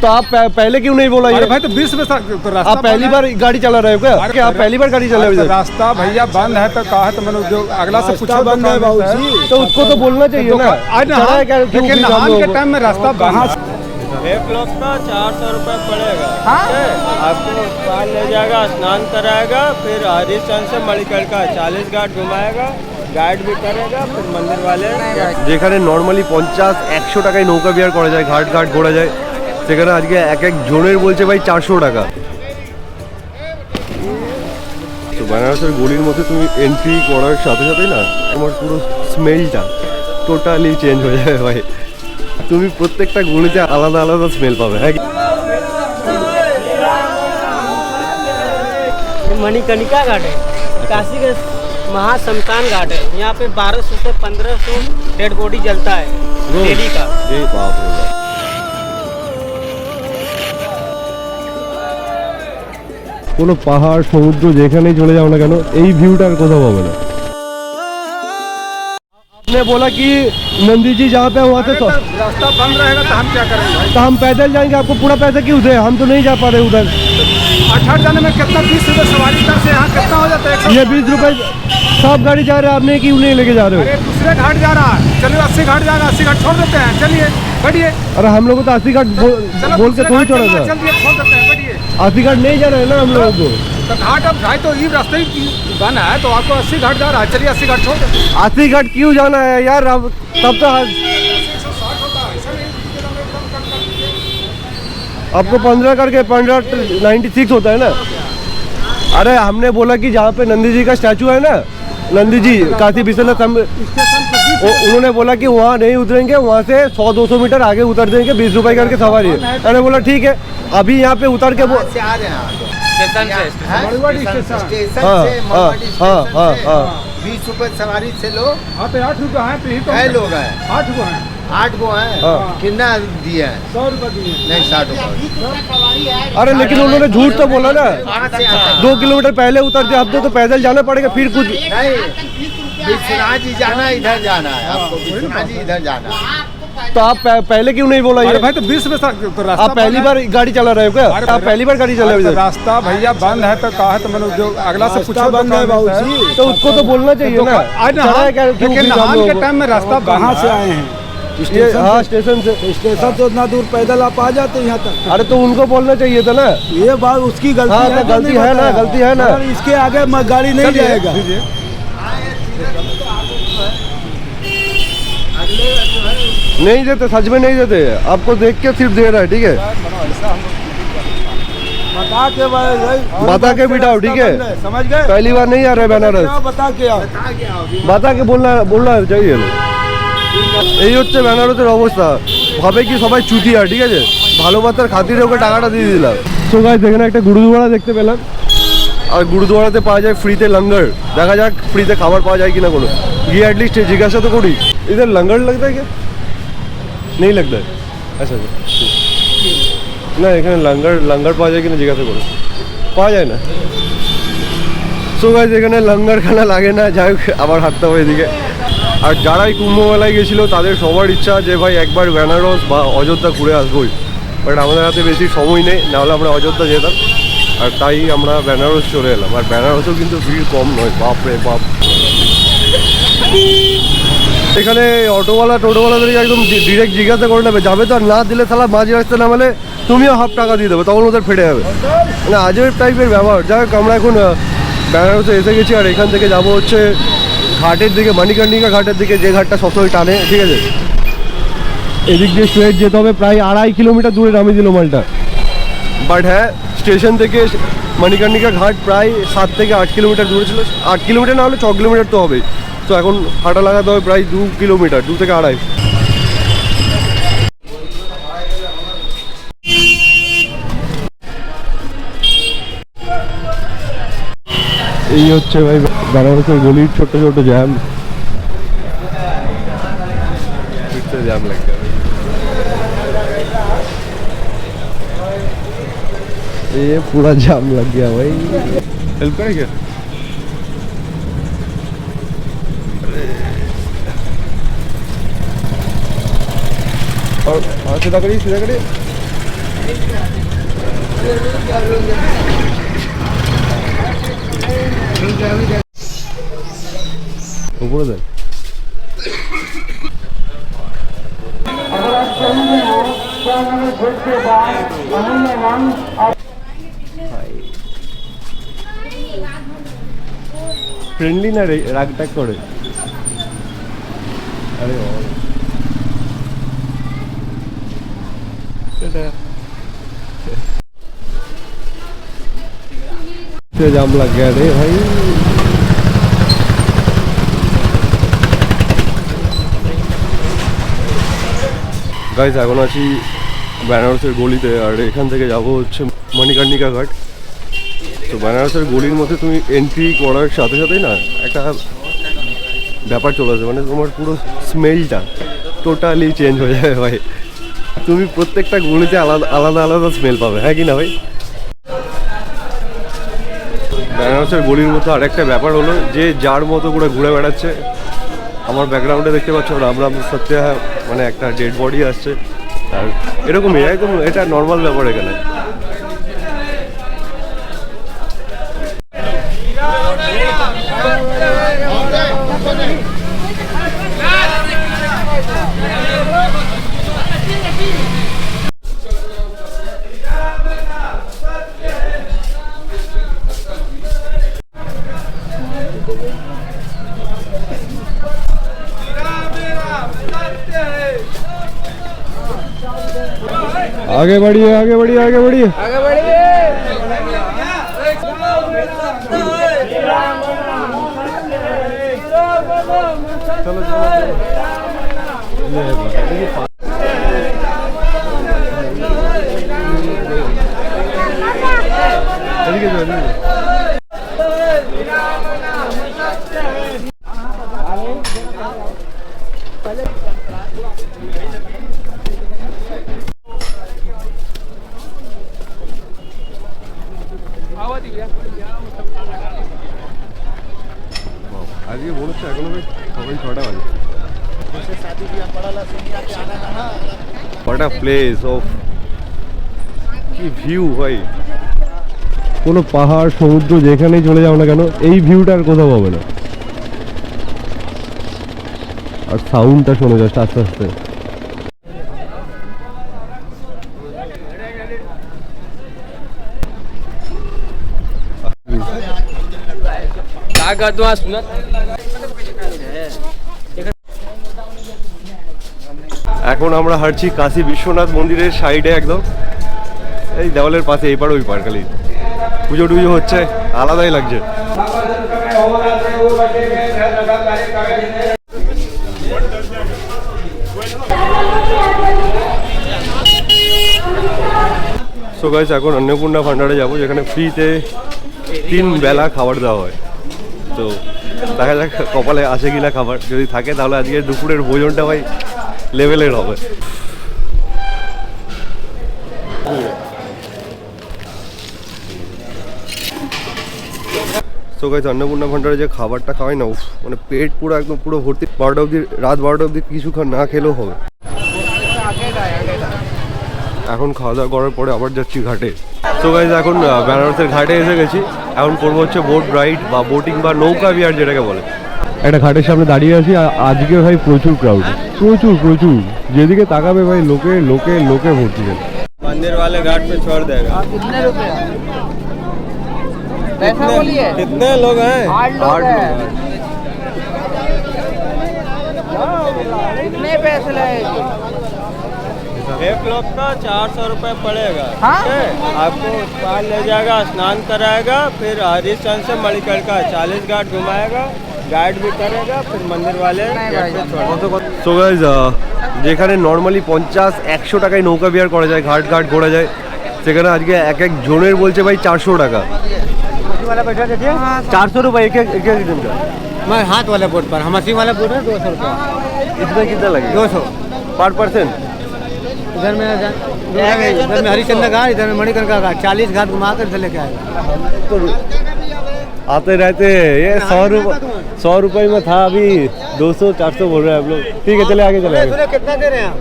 तो आप पहले क्यों नहीं बोला? अरे भाई तो 20 में तो रास्ता आप पहली बार गाड़ी चला रहे हो क्या? क्या आप पहली बार गाड़ी चला रहे हो? रास्ता भैया बंद है तो कहा तो मैंने जो अगला से पूछा बंद है बाबूजी, तो उसको तो बोलना चाहिए ना। लेकिन नहान के टाइम में रास्ता बंद। एक लोग का 400 रुपये पड़ेगा। आपको पार ले जाएगा, स्नान कराएगा, फिर हरिश्चंद्र से मणिकल का 40 घाट घुमाएगा, गाइड भी करेगा, फिर मंदिर वाले যেখানে নর্মালি 50-100 টাকায় নৌকা বিহার করা যায়, ঘাট ঘাট ঘোরা যায়, সেখানে আজকে এক এক জনের বলছে ভাই 400 টাকা। তো বেনারসের গলির মধ্যে তুমি এন্ট্রি করার সাথে সাথেই না তোমার পুরো স্মেলটা টোটালি চেঞ্জ হয়ে যাবে ভাই। তুমি প্রত্যেকটা গলিতে আলাদা আলাদা স্মেল পাবে। হ্যাঁ, मणिकर्णिका घाट है, काशी का महाशमशान घाट है। यहाँ पे 1200 से 1500 डेड बॉडी जलता है डेली का। এই বাপ রে বাপ। কোনো পাহাড় সমুদ্র যেখানেই চলে যাও না কেন এই ভিউটার কোথাও পাবে না। आपने बोला कि नंदी जी जहाँ पे वहाँ से तो रास्ता बंद रहेगा तो हम क्या करेंगे भाई? तो हम पैदल जाएंगे, आपको पूरा पैसा क्यों दे? हम तो नहीं जा पा रहे उधर। 8 जाने में कितना 20 रुपये सवारी कर से यहाँ कितना हो जाता है? ये 20 रुपए सब गाड़ी जा रहे हैं, आपने क्यों नहीं लेके जा रहे अरे दूसरे घाट जा रहा है, चलिए 80 घाट जाएगा, 80 घाट छोड़ देते हैं, चलिए बढ़िए। हो? अरे हम लोग को तो 80 घाट बोल के थोड़ी छोड़ा था। चलिए छोड़ देते हैं, बढ़िए। 80 घाट नहीं जा रहे हैं ना हम लोगों को। तो घाट अब भाई तो ये रास्ते ही बन है तो आपको 80 घाट जा रहा है, चलिए 80 घाट छोड़ देते हैं। 80 घाट क्यों जाना है यार? अब तब तो आपको 15 करके 1596 होता है ना। अरे हमने बोला कि जहाँ पे नंदी जी का स्टैचू है ना, नंदी जी काशी विश्वनाथ, उन्होंने बोला कि वहाँ नहीं उतरेंगे, वहाँ से 100-200 मीटर आगे उतर देंगे, 20 रुपए करके सवारी है। मैंने बोला ठीक है, अभी यहाँ पे उतर के हाँ 20 रुपए सवारी से लो। हाँ तो 8 रुपये है तो ही तो है लोग हैं 8 गो है, 8 गो हैं। हाँ। कितना दिए हैं? 100 रुपये दिए। नहीं 60 रुपए। अरे लेकिन उन्होंने झूठ तो बोला ना, कहाँ से आता है? 2 किलोमीटर पहले उतरते, अब तो पैदल जाना पड़ेगा फिर कुछ। नहीं, विश्वनाथ जी जाना है, इधर जाना है आपको, विश्वनाथ जी इधर जाना है। तो आप पहले क्यों नहीं बोला? अरे ये भाई तो 20 में तो रास्ता आप पहली बार गाड़ी चला रहे हो क्या? आप पहली बार गाड़ी चला रहे हो? रास्ता भैया बंद है तो कहा तो मैंने जो अगला से पूछा बंद है बाबूजी, तो उसको तो बोलना चाहिए ना। लेकिन नहान के टाइम में रास्ता कहाँ से आए हैं? हाँ स्टेशन से। स्टेशन से उतना दूर पैदल आप आ जाते हैं यहाँ तक। अरे तो उनको बोलना चाहिए था ना। ये बात उसकी गलती हाँ, है, तो गलती है ना, गलती है ना। अगर इसके आगे गाड़ी नहीं जाएगा। नहीं देते, सच में नहीं देते, आपको देख के सिर्फ दे रहा है, ठीक है? बता के बिठाओ, ठीक है? समझ गए? पहली बार नहीं आ रहे बनारस, बता के आओ। बता के बोलना चाहिए। এই হচ্ছে বেনারসের অবস্থা। ভাবে কি সবাই চুতিয়া, ঠিক আছে? ভালোবাসার খাতিরে ওকে টাকাটা দিয়ে দিলাম। তো গাইস এখানে একটা গুরুদুয়ারা দেখতে পেলাম, আর গুরুদুয়ারাতে পাওয়া যায় ফ্রিতে লঙ্গর। দেখা যাক ফ্রিতে খাবার পাওয়া যায় কিনা, কোনো গিয়ে অ্যাটলিস্ট জিজ্ঞাসা তো করি। इधर लंगर लगता है क्या? नहीं लगता है? अच्छा না এখানে লঙ্গর পাওয়া যায় কিনা জিজ্ঞাসা করো, পাওয়া যায় না। সো গাইস এখানে লঙ্গর খানা লাগে না, যাই হোক আবার হাঁটতে হবে এদিকে। আর যারাই কুম্ভ মেলায় গেছিলো তাদের সবার ইচ্ছা যে ভাই একবার বেনারস বা অযোধ্যা ঘুরে আসবোই, বাট আমাদের হাতে বেশি সময় নেই, নাহলে আমরা অযোধ্যা যেতাম। আর তাই আমরা বেনারস চলে এলাম। আর বেনারসেও কিন্তু ভিড় কম নয়, বাপ রে বাপ। এখানে টোটোওয়ালাদের একদম ডিরেক্ট জিজ্ঞাসা করে নেবে, যাবে তো, আর না দিলে তাহলে মাঝে রাস্তা নামালে তুমিও হাফ টাকা দিয়ে দেবে, তখন ওদের ফেটে যাবে। মানে আজব টাইপের ব্যবহার। যাই হোক আমরা এখন বেনারসে এসে গেছি, আর এখান থেকে যাবো হচ্ছে ঘাটের দিকে, মণিকর্ণিকা ঘাটের দিকে, যে ঘাটটা সবসময় টানে, ঠিক আছে? এদিক দিয়ে স্ট্রেট যেতে হবে, প্রায় 2.5 কিলোমিটার দূরে নামিয়ে দিল মালটা। বাট হ্যাঁ, স্টেশন থেকে মণিকর্ণিকা ঘাট প্রায় 7 থেকে 8 কিলোমিটার দূরে ছিল। 8 কিলোমিটার না হলে 6 কিলোমিটার তো হবেই। তো এখন হাঁটা লাগাতে হবে প্রায় 2 কিলোমিটার, 2 থেকে 2.5। এই হচ্ছে ভাই বেনারসের গলির ছোট ছোট জ্যাম, জ্যাম लगता है। ये पूरा जाम लग गया भाई। हेल्प करें क्या? और सीधा करिए, सीधा करिए। উপরে দেখ ফ্রেন্ডলি না রে, রাগ টাগ করে। আরে जाम लग गया रे भाई। গাইস এখন আছি বেনারসের গলিতে, আর এখান থেকে যাবো হচ্ছে মণিকর্ণিকা ঘাট। তো বেনারসের গলির মধ্যে তুমি এন্ট্রি করার সাথে সাথেই না একটা ব্যাপার চলে আসে, মানে তোমার পুরো স্মেলটা টোটালি চেঞ্জ হয়ে যাবে ভাই। তুমি প্রত্যেকটা গলিতে আলাদা আলাদা আলাদা স্মেল পাবে, হ্যাঁ কি না ভাই? বেনারসের গলির মতো আরেকটা ব্যাপার হলো যে যার মতো করে ঘুরে বেড়াচ্ছে। আমার ব্যাকগ্রাউন্ডে দেখতে পাচ্ছ রাম রাম সত্যি, মানে একটা ডেড বডি আসছে, আর এরকমই একদম এটা নর্মাল ব্যাপার এখানে। आगे बढ़िए आगे बढ़िए आगे बढ़िए आगे बढ़िए। चलो चलो আজকে বলছে এখনো সবাই 6টা বাজে। What a place of কি ভিউ ভাই, কোনো পাহাড় সমুদ্র যেখানেই চলে যাও না কেন এই ভিউটা আর কোথাও পাবে না। আর সাউন্ডটা শোনো জাস্ট আস্তে আস্তে। এখন আমরা হাঁটছি কাশী বিশ্বনাথ মন্দিরের সাইডে, একদম এই দেওয়ালের পাশে, এই পার ওই পার, খালি পুজো টুজো হচ্ছে, আলাদাই লাগছে। সো গাইস এখন অন্নপূর্ণা ভান্ডারে যাবো, যেখানে ফ্রিতে 3 বেলা খাবার দেওয়া হয়। তো দেখা যাক কপালে আসে কিনা খাবার, যদি থাকে তাহলে আজকে দুপুরের ভোজনটা ভাই লেভেলের হবে। সো গাইস অন্নপূর্ণা ভান্ডারে যে খাবারটা খাওয়াই না, মানে পেট পুরো একদম পুরো ভর্তি। 12টা অবধি, রাত 12টা অবধি কিছু না খেলেও হবে। এখন খাওয়া দাওয়া করার পরে আবার যাচ্ছি ঘাটে। সো গাইস এখন বেনারসের ঘাটে এসে গেছি। এখন করবো হচ্ছে বোট রাইড বা বোটিং বা নৌকা বিহার যেটাকে বলে। একটা ঘাটের সামনে দাঁড়িয়ে আছি, আজকে ভাই প্রচুর ক্রাউড, প্রচুর প্রচুর, যেদিকে তাকাবে ভাই লোকে লোকে লোকে ভর্তি। मंदिर वाले घाट पे छोड़ देगा। कितने रुपए पैसा बोलिए? कितने लोग हैं? 8 लोग हैं। कितने पैसे लगेंगे? एक लोग का 400 रुपये पड़ेगा। हाँ? ठीक है? आपको पार ले जाएगा, स्नान कराएगा, फिर हरिश्चंद्र से मणिकर्णिका 40 घाट घुमाएगा, गाइड भी करेगा, फिर मंदिर वाले गेट पे छोड़। সো গাইস যেখানে নর্মালি 50-100 টাকায় নৌকা বিহার করা যায়, ঘাট ঘাট ঘোরা যায়, সেখানে আজকে এক এক জনের বলছে ভাই 400 টাকা। 400 रुपये एक एक दिन का। मैं हाथ वाले बोट पर, हम अस्सी वाले बोट है 200 रुपये। इसमें कितना लगेगा? 200 पर पर्सन। इधर में हरिश्चंद्र घाट, इधर में मणिकर्णिका घाट, 40 घाट घुमा कर इधर लेके आएगा। आते रहते ये 100 रुपये में था, अभी 200-400 बोल रहे हैं आप लोग। ठीक है चले आगे चले आगे। कितना दे रहे हैं आप?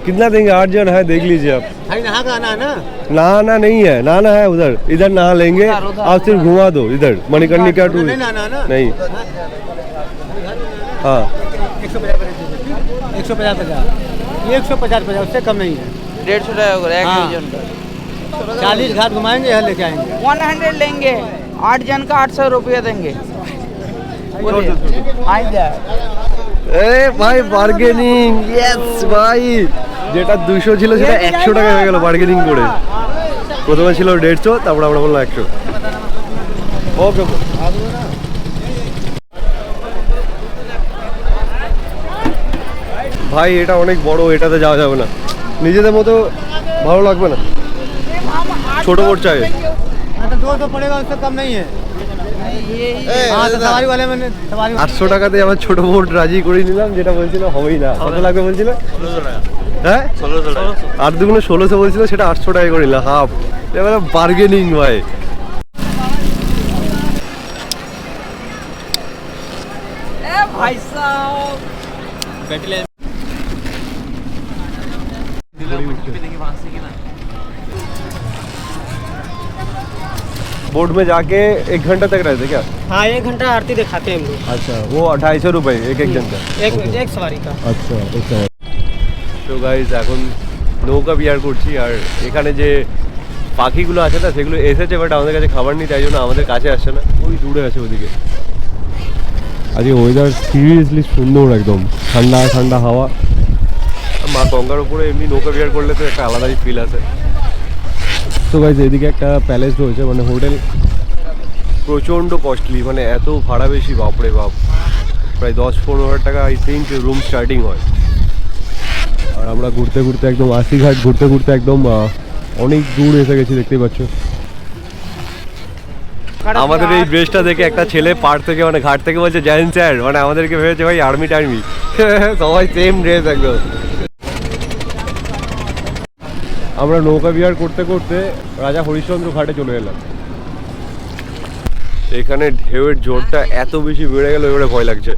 कितना देंगे? 8 जन है, देख लीजिए आप। भाई नहा का आना है ना? नहाना नहीं है, नहाना है उधर, इधर नहा लेंगे। आप सिर्फ घुमा दो इधर मणिकर्णिका टू। नहीं नहाना है ना? नहीं। हाँ 150 ये 150 उससे कम नहीं है। 150 টাকা করে এক हाँ। জন का 40 घाट घुमाएंगे यहाँ लेके आएंगे। 100 लेंगे, 8 जन का 800 रुपया देंगे। এ ভাই বার্গেনিং, ইয়েস ভাই। যেটা 200 ছিল সেটা 100 টাকা হয়ে গেল বার্গেনিং করে। প্রথমে ছিল 150, তারপর আমরা বললাম 100। ওকে ভাই, এটা অনেক বড়, এটাতে যাওয়া যাবে না, নিজেদের মতো ভালো লাগবে না। ছোট বোট চাই। हाँ तो 200 पड़ेगा, उससे कम नहीं है। हाँ तो सवारी वाले मैंने सवारी 800 টাকাতে আমার ছোট বোট রাজি করে নিলাম, যেটা বলছিল হবেই না। কত লাগবে বলছিল? 1600 টাকা। হ্যাঁ 1600 টাকা। 8 দুগুণে 1600 বলছিল, সেটা 800 টাকা করে নিলাম, হাফ। এবারে বার্গেনিং ভাই। भाई साहब बोट में जाके 1 घंटा तक रहते क्या? हाँ 1 घंटा आरती दिखाते हैं हम लोग। अच्छा, वो 250 रुपए एक जन का। एक सवारी का। আচ্ছা, তো গাইস এখন নৌকা বিহার করছি। আর এখানে যে পাখিগুলো আছে না, সেগুলো এসেছে, বাট আমাদের কাছে খাবার নেই, তাই জন্য আমাদের কাছে আসছে না, ওই দূরে আছে ওদিকে। আজকে ওয়েদার সিরিয়াসলি সুন্দর, একদম ঠান্ডা ঠান্ডা হাওয়া। মা গঙ্গার উপরে এমনি নৌকা বিহার করলে তো একটা আলাদাই ফিল আছে। তো গাইস এদিকে একটা প্যালেস রয়েছে, মানে হোটেল, প্রচণ্ড কস্টলি, মানে এত ভাড়া বেশি, বাপরে বাপ। প্রায় 10-15 হাজার টাকা আই থিঙ্ক রুম স্টার্টিং হয়। আর আমরা ঘুরতে ঘুরতে একদম আশিঘাট ঘুরতে ঘুরতে একদম অনেক দূর এসে গেছি, দেখতেই পাচ্ছ। আমাদের এই ড্রেসটা দেখে একটা ছেলে পাড় থেকে, মানে ঘাট থেকে বলছে জয়েন স্যার, মানে আমাদেরকে ভেবেছে ভাই আর্মি টার্মি। সবাই সেম ড্রেস একদম। আমরা নৌকা বিহার করতে করতে রাজা হরিশ্চন্দ্র ঘাটে চলে এলাম। এখানে ঢেউয়ের জোরটা এত বেশি বেড়ে গেল, এবারে ভয় লাগছে।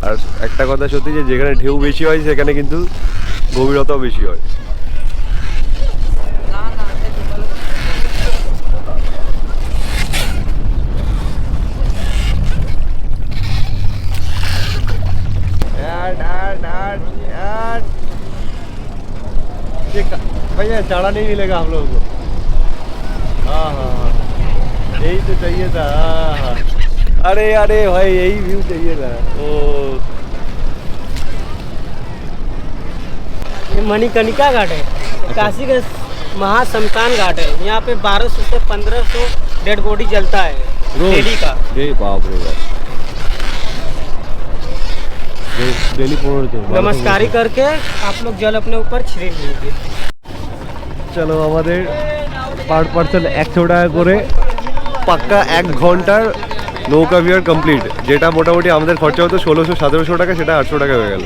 আর একটা কথা সত্যি, যে যেখানে ঢেউ বেশি হয় সেখানে কিন্তু গভীরতাও বেশি হয়। भैया चारा नहीं मिलेगा हम लोगों को। हाँ हाँ हाँ, यही तो चाहिए था। हाँ हाँ, अरे अरे भाई यही व्यू चाहिए था। ओ ये मणिकर्णिका घाट है, काशी का महाशमशान घाट है। यहाँ पे 1200 से 1500 डेड बॉडी जलता है डेली का। बाप रे बाप, डेली 1500। नमस्कारी करके आप लोग जल अपने ऊपर छिड़क लीजिए। চলো, আমাদের পার পার্সন 100 টাকা করে পাক্কা 1 ঘন্টার নৌকা বিহার কমপ্লিট। যেটা মোটামুটি আমাদের খরচা হতো 1600-1700 টাকা, সেটা 800 টাকা হয়ে গেল।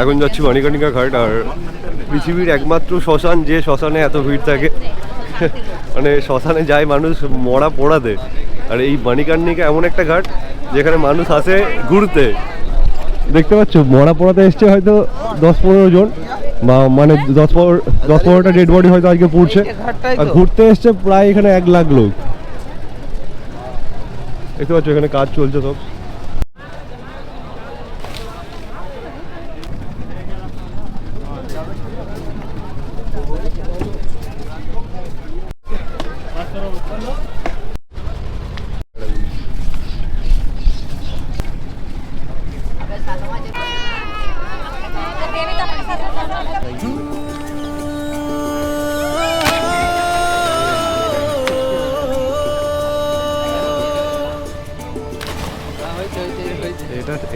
এখন যাচ্ছি মণিকর্ণিকা ঘাট। আর পৃথিবীর একমাত্র শ্মশান, যে শ্মশানে এত ভিড় থাকে, মানে শ্মশানে যায় মানুষ মরা পোড়াতে। আর এই মণিকর্ণিকা এমন একটা ঘাট যেখানে মানুষ আসে ঘুরতে। দেখতে পাচ্ছ, মরা পোড়াতে এসছে হয়তো 10-15 জন, বা মানে 10-15টা ডেড বডি হয়তো আজকে পড়ছে। আর ঘুরতে এসছে প্রায় এখানে 1 লাখ লোক। দেখতে পাচ্ছ এখানে কাজ চলছে সব।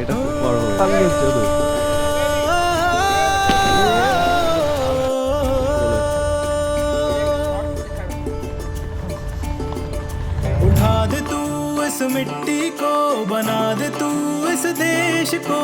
এটা বড় उठा दे तू इस मिट्टी को, बना दे तू इस देश को।